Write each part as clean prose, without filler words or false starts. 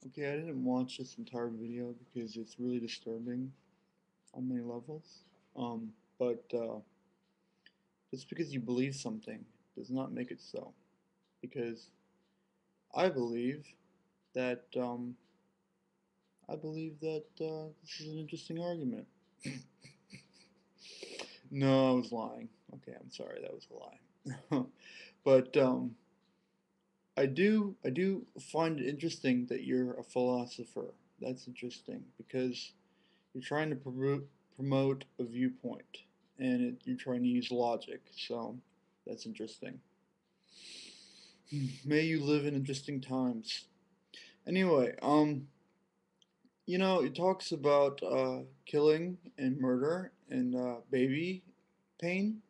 Okay, I didn't watch this entire video because it's really disturbing on many levels. But just because you believe something does not make it so. Because I believe that this is an interesting argument. No, I was lying. Okay, I'm sorry, that was a lie. But I do find it interesting that you're a philosopher. That's interesting because you're trying to promote a viewpoint, and you're trying to use logic. So that's interesting. May you live in interesting times. Anyway, it talks about killing and murder and baby pain,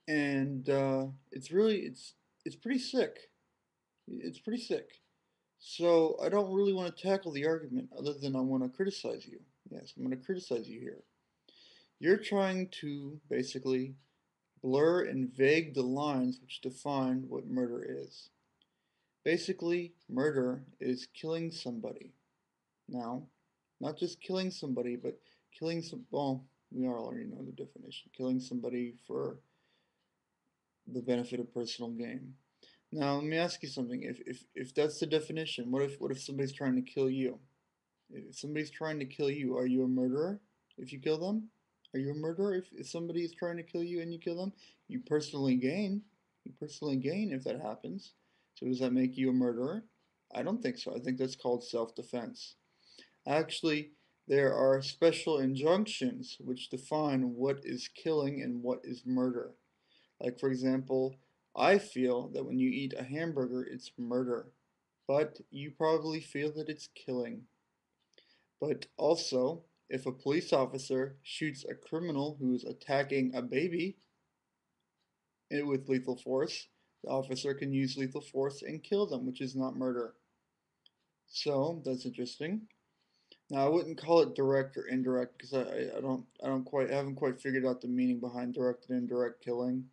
and it's pretty sick. It's pretty sick. So I don't really want to tackle the argument other than I want to criticize you. Yes, I'm going to criticize you here. You're trying to basically blur and vague the lines which define what murder is. Basically, murder is killing somebody. Now, not just killing somebody, but killing well, we already know the definition. Killing somebody for the benefit of personal gain. Now, let me ask you something. If that's the definition, what if somebody's trying to kill you? If somebody's trying to kill you, are you a murderer if you kill them? Are you a murderer if somebody is trying to kill you and you kill them? You personally gain. You personally gain if that happens. So does that make you a murderer? I don't think so. I think that's called self-defense. Actually, there are special injunctions which define what is killing and what is murder. Like, for example, I feel that when you eat a hamburger, it's murder. But you probably feel that it's killing. But also, if a police officer shoots a criminal who is attacking a baby with lethal force, the officer can use lethal force and kill them, which is not murder. So that's interesting. Now I wouldn't call it direct or indirect because I haven't quite figured out the meaning behind direct and indirect killing.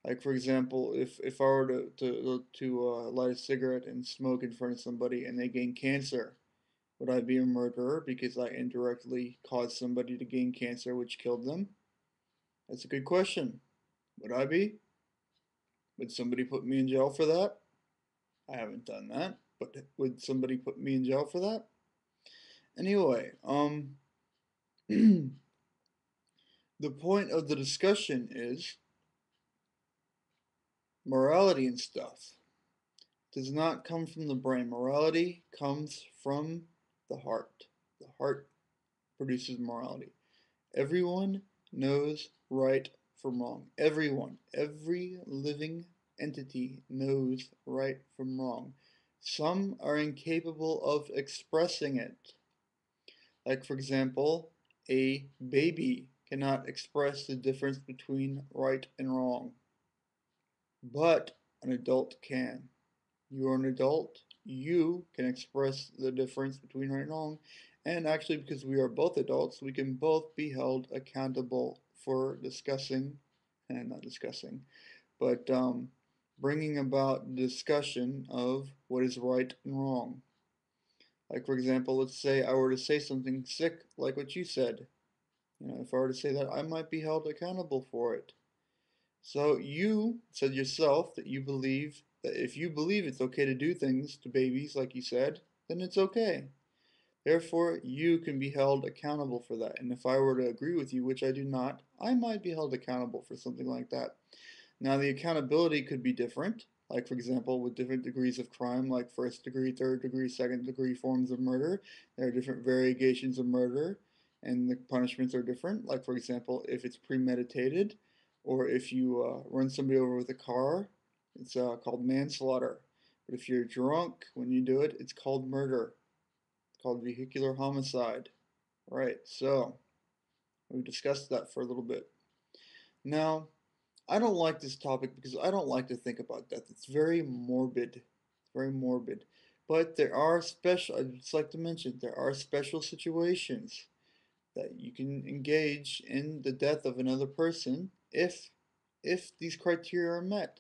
Like for example, if I were to light a cigarette and smoke in front of somebody and they gain cancer, would I be a murderer because I indirectly caused somebody to gain cancer which killed them? That's a good question. Would I be? Would somebody put me in jail for that? I haven't done that, but would somebody put me in jail for that? Anyway, the point of the discussion is morality and stuff does not come from the brain. Morality comes from the heart. The heart produces morality. Everyone knows right from wrong. Everyone, every living entity knows right from wrong. Some are incapable of expressing it. Like, for example, a baby cannot express the difference between right and wrong, but an adult can. You are an adult, you can express the difference between right and wrong, and actually, because we are both adults, we can both be held accountable for discussing, and not discussing, but bringing about discussion of what is right and wrong. Like, for example, let's say I were to say something sick, like what you said. If I were to say that, I might be held accountable for it. So you said yourself that you believe that if you believe it's okay to do things to babies, like you said, then it's okay. Therefore, you can be held accountable for that. And if I were to agree with you, which I do not, I might be held accountable for something like that. Now, the accountability could be different. Like, for example, with different degrees of crime, like first degree, third degree, second degree forms of murder, there are different variegations of murder, and the punishments are different. Like, for example, if it's premeditated, or if you run somebody over with a car, it's called manslaughter. But if you're drunk when you do it, it's called murder. It's called vehicular homicide. Right, so we discussed that for a little bit. Now, I don't like this topic because I don't like to think about death. It's very morbid. It's very morbid. But there are special, I'd just like to mention, there are special situations that you can engage in the death of another person if these criteria are met.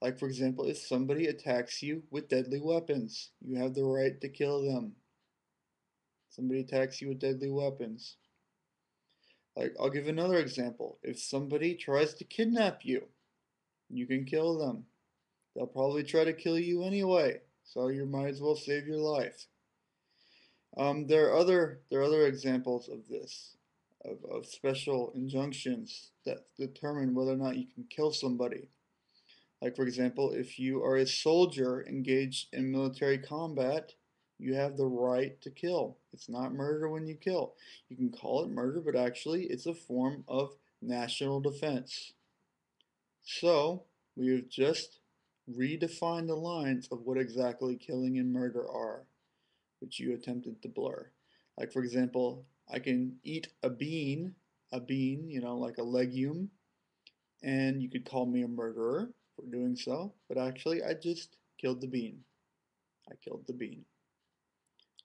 Like, for example, if somebody attacks you with deadly weapons, you have the right to kill them. Somebody attacks you with deadly weapons. Like, I'll give another example. If somebody tries to kidnap you, you can kill them. They'll probably try to kill you anyway, so you might as well save your life. There are other examples of this, of special injunctions that determine whether or not you can kill somebody. Like, for example, if you are a soldier engaged in military combat, you have the right to kill. It's not murder when you kill. You can call it murder, but actually it's a form of national defense. So, we have just redefined the lines of what exactly killing and murder are, which you attempted to blur. Like, for example, I can eat a bean, like a legume, and you could call me a murderer for doing so, but actually I just killed the bean. I killed the bean.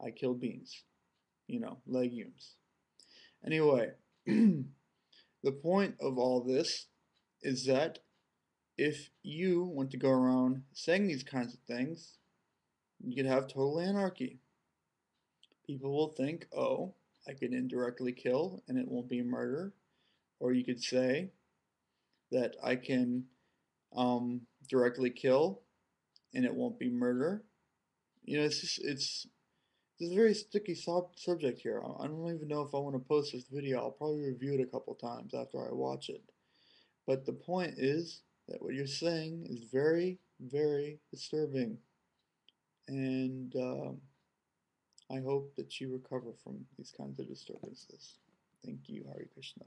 I killed beans, legumes. Anyway, the point of all this is that if you want to go around saying these kinds of things, you could have total anarchy. People will think, oh, I could indirectly kill and it won't be murder. Or you could say that I can directly kill and it won't be murder. It's a very sticky subject here. I don't even know if I want to post this video. I'll probably review it a couple times after I watch it. But the point is that what you're saying is very, very disturbing. And I hope that you recover from these kinds of disturbances. Thank you, Hari Krishna.